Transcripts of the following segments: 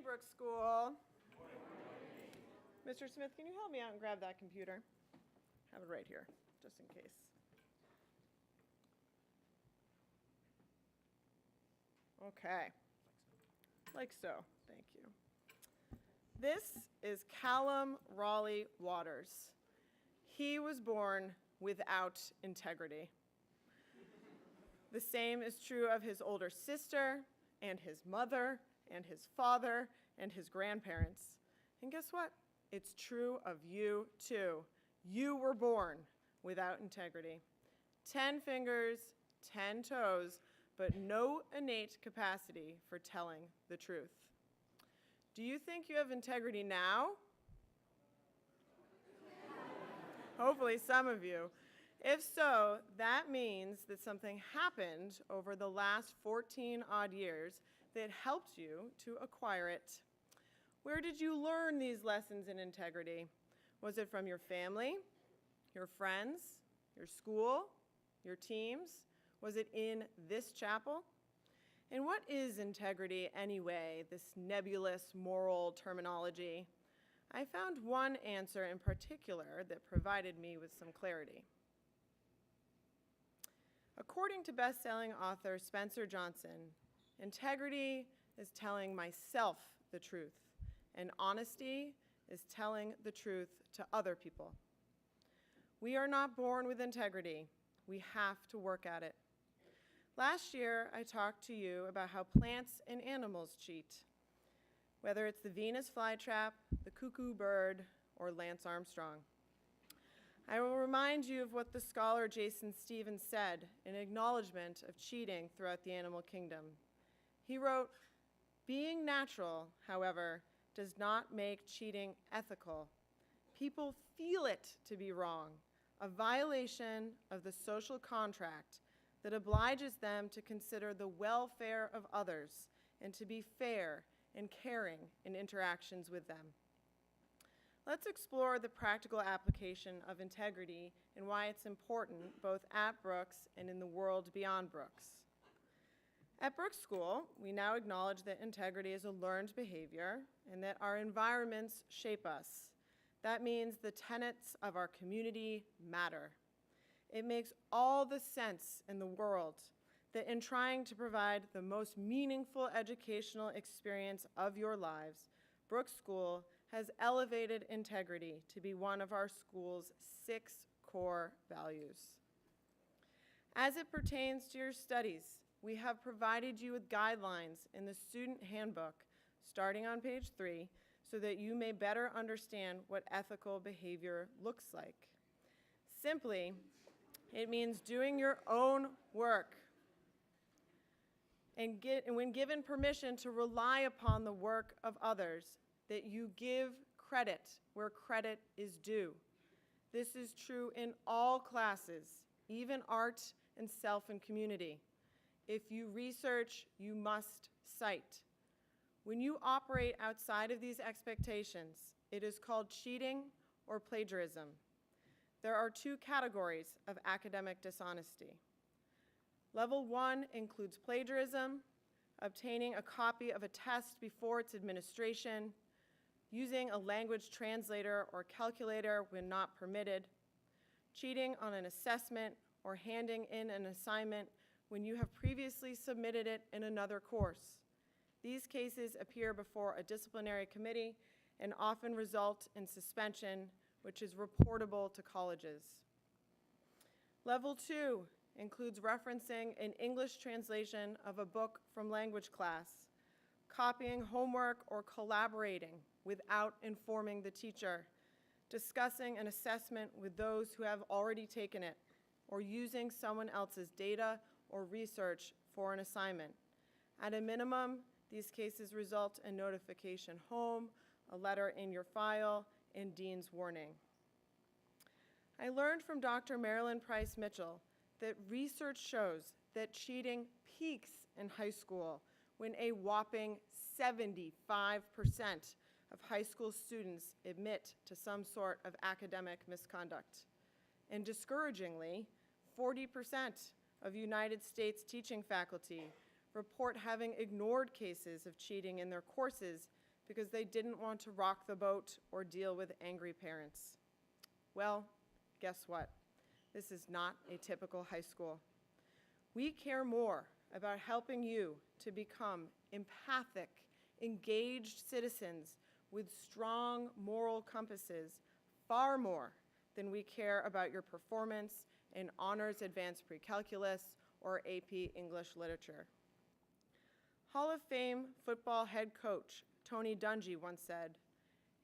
morning, Brooks School. Mr. Smith, can you help me out and grab that computer? Have it right here, just in case. Okay. Like so. Thank you. This is Callum Raleigh Waters. He was born without integrity. The same is true of his older sister, and his mother, and his father, and his grandparents. And guess what? It's true of you, too. You were born without integrity. 10 fingers, 10 toes, but no innate capacity for telling the truth. Do you think you have integrity now? Hopefully some of you. If so, that means that something happened over the last 14 odd years that helped you to acquire it. Where did you learn these lessons in integrity? Was it from your family, your friends, your school, your teams? Was it in this chapel? And what is integrity anyway, this nebulous moral terminology? I found one answer in particular that provided me with some clarity. According to best-selling author Spencer Johnson, integrity is telling myself the truth, and honesty is telling the truth to other people. We are not born with integrity. We have to work at it. Last year, I talked to you about how plants and animals cheat, whether it's the Venus flytrap, the cuckoo bird, or Lance Armstrong. I will remind you of what the scholar Jason Stevens said in acknowledgement of cheating throughout the animal kingdom. He wrote, "Being natural, however, does not make cheating ethical. People feel it to be wrong, a violation of the social contract that obliges them to consider the welfare of others and to be fair and caring in interactions with them." Let's explore the practical application of integrity and why it's important both at Brooks and in the world beyond Brooks. At Brooks School, we now acknowledge that integrity is a learned behavior and that our environments shape us. That means the tenets of our community matter. It makes all the sense in the world that in trying to provide the most meaningful educational experience of your lives, Brooks School has elevated integrity to be one of our school's 6 core values. As it pertains to your studies, we have provided you with guidelines in the student handbook, starting on page 3, so that you may better understand what ethical behavior looks like. Simply, it means doing your own work. And when given permission to rely upon the work of others, that you give credit where credit is due. This is true in all classes, even art and self and community. If you research, you must cite. When you operate outside of these expectations, it is called cheating or plagiarism. There are 2 categories of academic dishonesty. Level 1 includes plagiarism, obtaining a copy of a test before its administration, using a language translator or calculator when not permitted, cheating on an assessment, or handing in an assignment when you have previously submitted it in another course. These cases appear before a disciplinary committee and often result in suspension, which is reportable to colleges. Level 2 includes referencing an English translation of a book from language class, copying homework or collaborating without informing the teacher, discussing an assessment with those who have already taken it, or using someone else's data or research for an assignment. At a minimum, these cases result in notification home, a letter in your file, and dean's warning. I learned from Dr. Marilyn Price Mitchell that research shows that cheating peaks in high school when a whopping 75% of high school students admit to some sort of academic misconduct. And discouragingly, 40% of United States teaching faculty report having ignored cases of cheating in their courses because they didn't want to rock the boat or deal with angry parents. Well, guess what? This is not a typical high school. We care more about helping you to become empathic, engaged citizens with strong moral compasses, far more than we care about your performance in honors advanced pre-calculus or AP English literature. Hall of Fame football head coach Tony Dungy once said,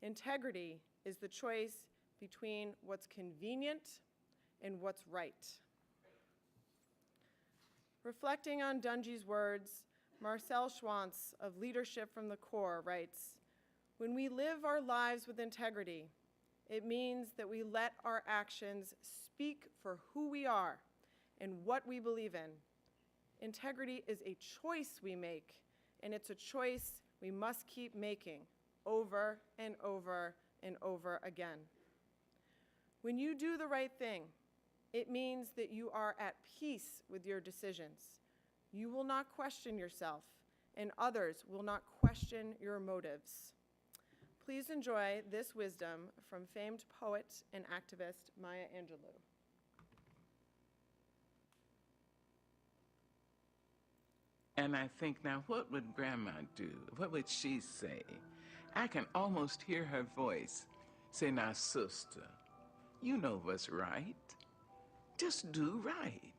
"Integrity is the choice between what's convenient and what's right." Reflecting on Dungy's words, Marcel Schwantz of Leadership from the Core writes, "When we live our lives with integrity, it means that we let our actions speak for who we are and what we believe in. Integrity is a choice we make, and it's a choice we must keep making over and over and over again. When you do the right thing, it means that you are at peace with your decisions. You will not question yourself, and others will not question your motives." Please enjoy this wisdom from famed poet and activist Maya Angelou. And I think, now what would Grandma do? What would she say? I can almost hear her voice say, "Now, sister, you know what's right. Just do right.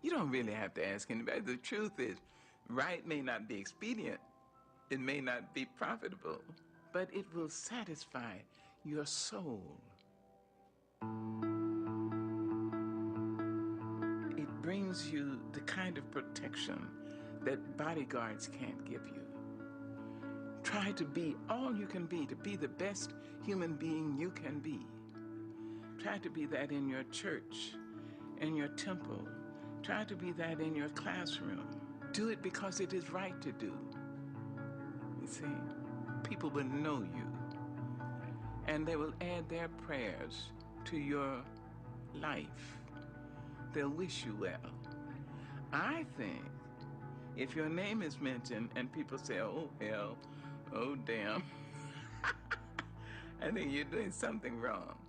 You don't really have to ask anybody. The truth is, right may not be expedient. It may not be profitable, but it will satisfy your soul. It brings you the kind of protection that bodyguards can't give you. Try to be all you can be, to be the best human being you can be. Try to be that in your church, in your temple. Try to be that in your classroom. Do it because it is right to do. You see, people will know you, and they will add their prayers to your life. They'll wish you well. I think if your name is mentioned and people say, "Oh, hell, oh, damn," I think you're doing something wrong.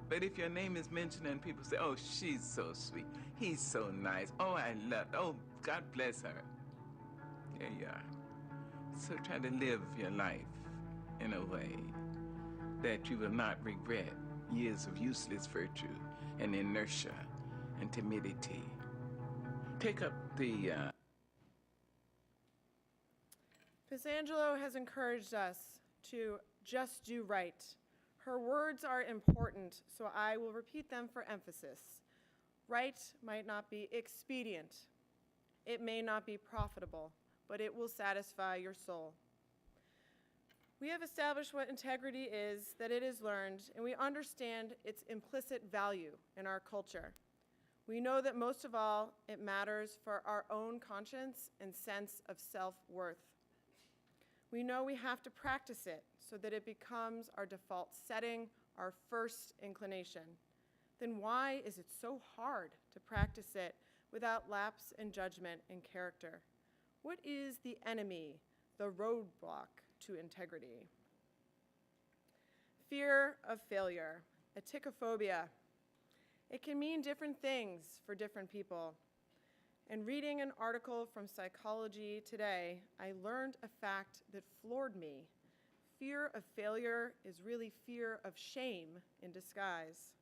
But if your name is mentioned and people say, "Oh, she's so sweet, he's so nice, oh, I love, oh, God bless her," there you are. So try to live your life in a way that you will not regret years of useless virtue and inertia and timidity. Take up the... Ms. Angelo has encouraged us to just do right. Her words are important, so I will repeat them for emphasis. Right might not be expedient. It may not be profitable, but it will satisfy your soul. We have established what integrity is, that it is learned, and we understand its implicit value in our culture. We know that most of all, it matters for our own conscience and sense of self-worth. We know we have to practice it so that it becomes our default setting, our first inclination. Then why is it so hard to practice it without lapse in judgment and character? What is the enemy, the roadblock to integrity? Fear of failure, aticophobia. It can mean different things for different people. In reading an article from Psychology Today, I learned a fact that floored me. Fear of failure is really fear of shame in disguise.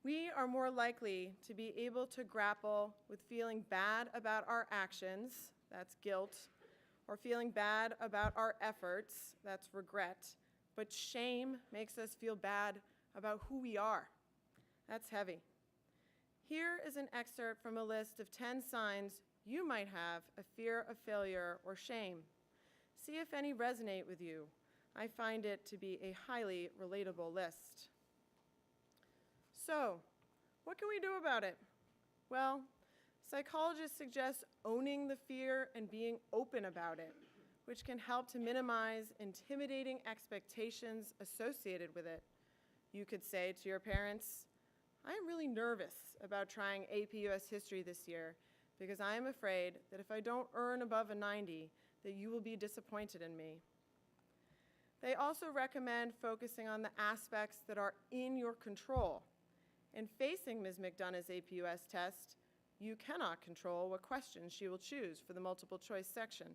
We are more likely to be able to grapple with feeling bad about our actions, that's guilt, or feeling bad about our efforts, that's regret, but shame makes us feel bad about who we are. That's heavy. Here is an excerpt from a list of 10 signs you might have a fear of failure or shame. See if any resonate with you. I find it to be a highly relatable list. So, what can we do about it? Well, psychologists suggest owning the fear and being open about it, which can help to minimize intimidating expectations associated with it. You could say to your parents, "I am really nervous about trying AP US History this year because I am afraid that if I don't earn above a 90, that you will be disappointed in me. They also recommend focusing on the aspects that are in your control. In facing Ms. McDonough's APUS test, you cannot control what questions she will choose for the multiple choice section,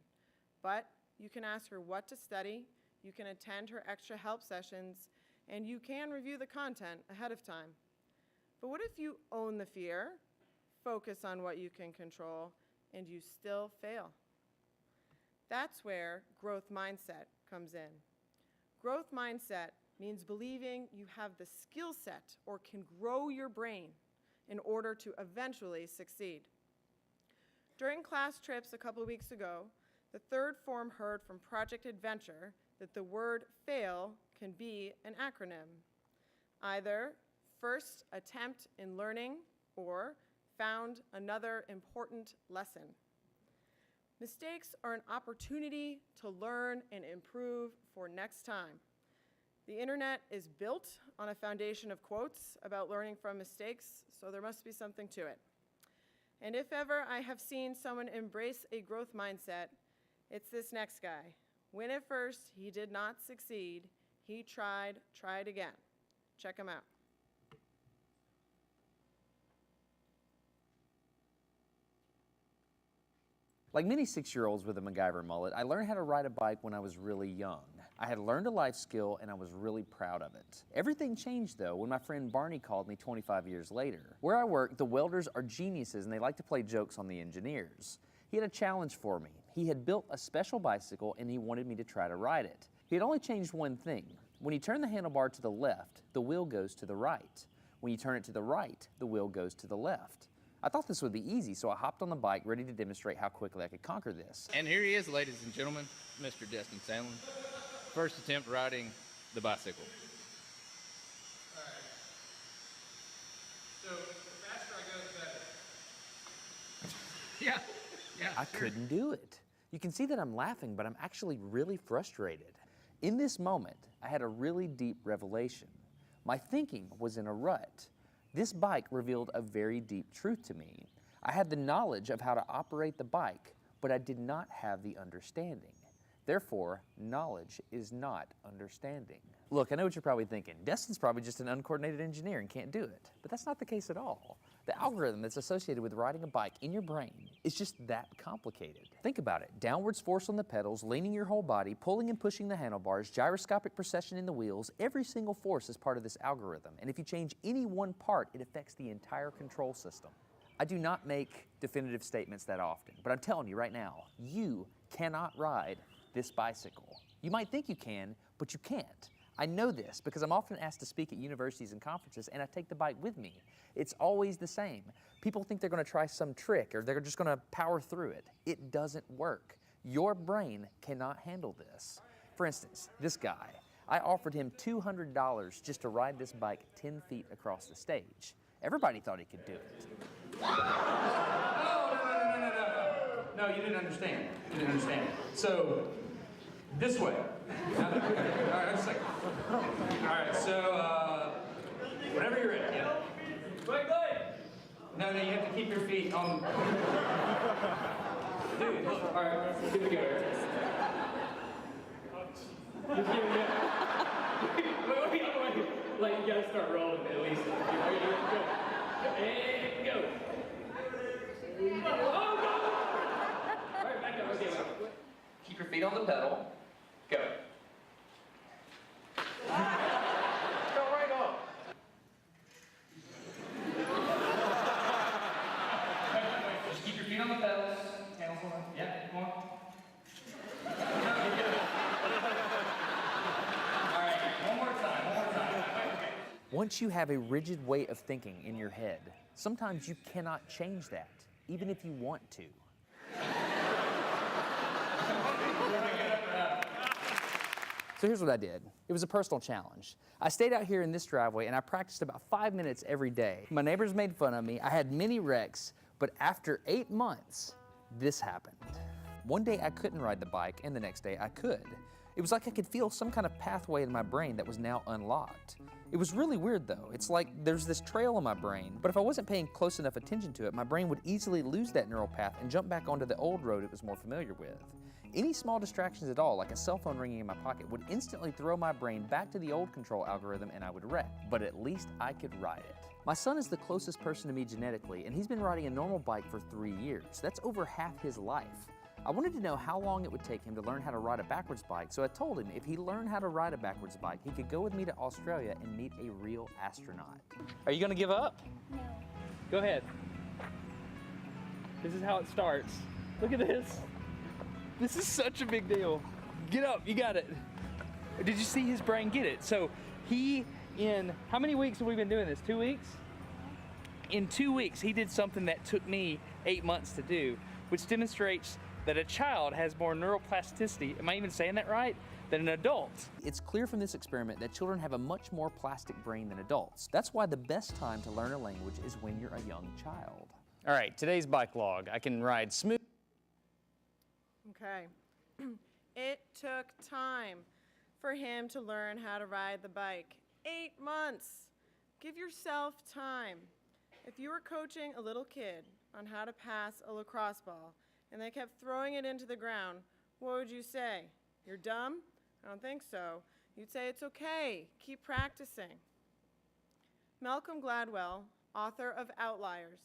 but you can ask her what to study, you can attend her extra help sessions, and you can review the content ahead of time. But what if you own the fear, focus on what you can control, and you still fail? That's where growth mindset comes in. Growth mindset means believing you have the skill set or can grow your brain in order to eventually succeed. During class trips a couple weeks ago, the third form heard from Project Adventure that the word fail can be an acronym. Either first attempt in learning or found another important lesson. Mistakes are an opportunity to learn and improve for next time. The internet is built on a foundation of quotes about learning from mistakes, so there must be something to it. And if ever I have seen someone embrace a growth mindset, it's this next guy. When at first he did not succeed, he tried again. Check him out. Like many 6-year-olds with a MacGyver mullet, I learned how to ride a bike when I was really young. I had learned a life skill and I was really proud of it. Everything changed though when my friend Barney called me 25 years later. Where I work, the welders are geniuses and they like to play jokes on the engineers. He had a challenge for me. He had built a special bicycle and he wanted me to try to ride it. He had only changed one thing. When you turn the handlebar to the left, the wheel goes to the right. When you turn it to the right, the wheel goes to the left. I thought this would be easy, so I hopped on the bike ready to demonstrate how quickly I could conquer this. And here he is, ladies and gentlemen, Mr. Destin Sandlin. First attempt riding the bicycle. All right. So the faster I go, the better. Yeah. I couldn't do it. You can see that I'm laughing, but I'm actually really frustrated. In this moment, I had a really deep revelation. My thinking was in a rut. This bike revealed a very deep truth to me. I had the knowledge of how to operate the bike, but I did not have the understanding. Therefore, knowledge is not understanding. Look, I know what you're probably thinking. Destin's probably just an uncoordinated engineer and can't do it. But that's not the case at all. The algorithm that's associated with riding a bike in your brain is just that complicated. Think about it. Downwards force on the pedals, leaning your whole body, pulling and pushing the handlebars, gyroscopic precession in the wheels, every single force is part of this algorithm. And if you change any one part, it affects the entire control system. I do not make definitive statements that often, but I'm telling you right now, you cannot ride this bicycle. You might think you can, but you can't. I know this because I'm often asked to speak at universities and conferences and I take the bike with me. It's always the same. People think they're going to try some trick or they're just going to power through it. It doesn't work. Your brain cannot handle this. For instance, this guy, I offered him $200 just to ride this bike 10 feet across the stage. Everybody thought he could do it. No, you didn't understand. You didn't understand. So, this way. All right, just a second. All right, so, whenever you're ready. Yeah. Wait. No, you have to keep your feet on. Dude, look. All right, here we go. Just give it wait. Like, you gotta start rolling at least. Okay, go. And go. Oh, go! All right, back up. Okay, wait. Keep your feet on the pedal. Go. Go right on. Just keep your feet on the pedals. Handles on. Yeah, come on. All right, one more time. Okay. Once you have a rigid way of thinking in your head, sometimes you cannot change that, even if you want to. So here's what I did. It was a personal challenge. I stayed out here in this driveway and I practiced about 5 minutes every day. My neighbors made fun of me. I had many wrecks, but after 8 months, this happened. One day I couldn't ride the bike and the next day I could. It was like I could feel some kind of pathway in my brain that was now unlocked. It was really weird though. It's like there's this trail in my brain, but if I wasn't paying close enough attention to it, my brain would easily lose that neural path and jump back onto the old road it was more familiar with. Any small distractions at all, like a cell phone ringing in my pocket, would instantly throw my brain back to the old control algorithm and I would wreck. But at least I could ride it. My son is the closest person to me genetically, and he's been riding a normal bike for 3 years. That's over half his life. I wanted to know how long it would take him to learn how to ride a backwards bike, so I told him if he learned how to ride a backwards bike, he could go with me to Australia and meet a real astronaut. Are you gonna give up? No. Go ahead. This is how it starts. Look at this. This is such a big deal. Get up, you got it. Did you see his brain get it? So in how many weeks have we been doing this? 2 weeks? In 2 weeks, he did something that took me 8 months to do, which demonstrates that a child has more neuroplasticity, am I even saying that right, than an adult. It's clear from this experiment that children have a much more plastic brain than adults. That's why the best time to learn a language is when you're a young child. All right, today's bike log. I can ride smooth. Okay. It took time for him to learn how to ride the bike. 8 months. Give yourself time. If you were coaching a little kid on how to pass a lacrosse ball and they kept throwing it into the ground, what would you say? You're dumb? I don't think so. You'd say it's okay. Keep practicing. Malcolm Gladwell, author of Outliers,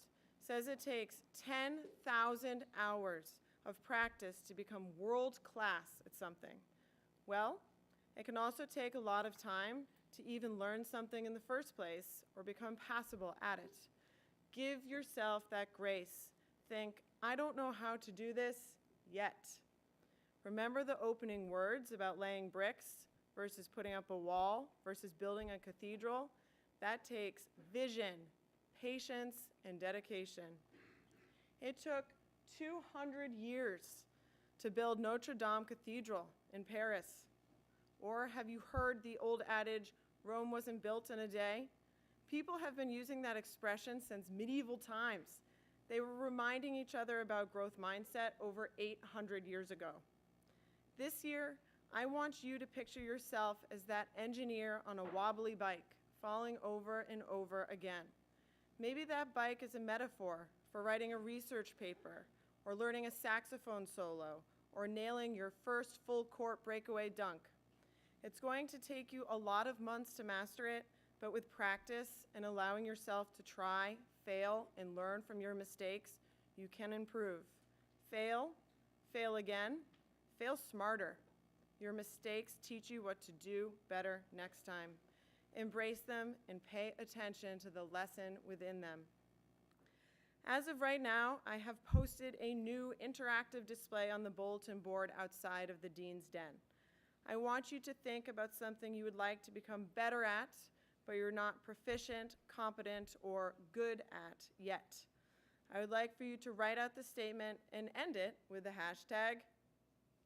says it takes 10,000 hours of practice to become world class at something. Well, it can also take a lot of time to even learn something in the first place or become passable at it. Give yourself that grace. Think, I don't know how to do this yet. Remember the opening words about laying bricks versus putting up a wall versus building a cathedral? That takes vision, patience, and dedication. It took 200 years to build Notre Dame Cathedral in Paris. Or have you heard the old adage, Rome wasn't built in a day? People have been using that expression since medieval times. They were reminding each other about growth mindset over 800 years ago. This year, I want you to picture yourself as that engineer on a wobbly bike, falling over and over again. Maybe that bike is a metaphor for writing a research paper, or learning a saxophone solo, or nailing your first full court breakaway dunk. It's going to take you a lot of months to master it, but with practice and allowing yourself to try, fail, and learn from your mistakes, you can improve. Fail, fail again, fail smarter. Your mistakes teach you what to do better next time. Embrace them and pay attention to the lesson within them. As of right now, I have posted a new interactive display on the bulletin board outside of the Dean's Den. I want you to think about something you would like to become better at, but you're not proficient, competent, or good at yet. I would like for you to write out the statement and end it with the hashtag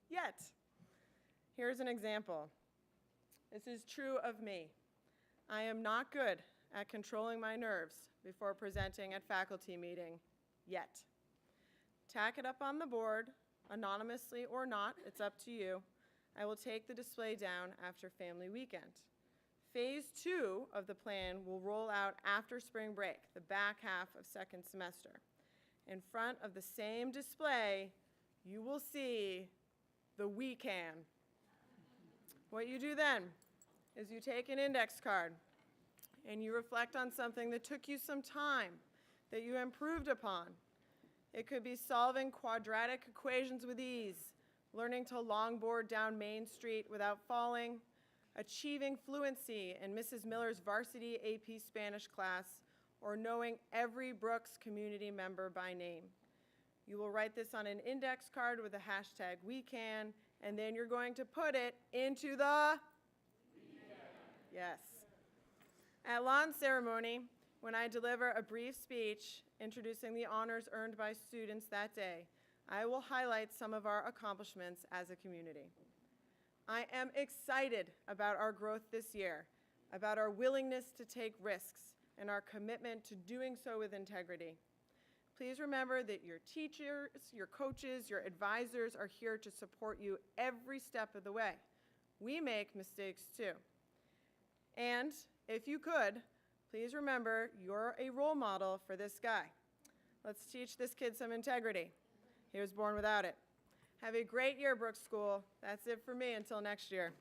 yet. Here's an example. This is true of me. I am not good at controlling my nerves before presenting at faculty meeting yet. Tack it up on the board, anonymously or not, it's up to you. I will take the display down after family weekend. Phase 2 of the plan will roll out after spring break, the back half of second semester. In front of the same display, you will see the "we can." What you do then is you take an index card and you reflect on something that took you some time, that you improved upon. It could be solving quadratic equations with ease, learning to longboard down Main Street without falling, achieving fluency in Mrs. Miller's varsity AP Spanish class, or knowing every Brooks community member by name. You will write this on an index card with the hashtag #WeCan, and then you're going to put it into the Yes. At lawn ceremony, when I deliver a brief speech introducing the honors earned by students that day, I will highlight some of our accomplishments as a community. I am excited about our growth this year, about our willingness to take risks, and our commitment to doing so with integrity. Please remember that your teachers, your coaches, your advisors are here to support you every step of the way. We make mistakes too. And if you could, please remember you're a role model for this guy. Let's teach this kid some integrity. He was born without it. Have a great year, Brooks School. That's it for me until next year.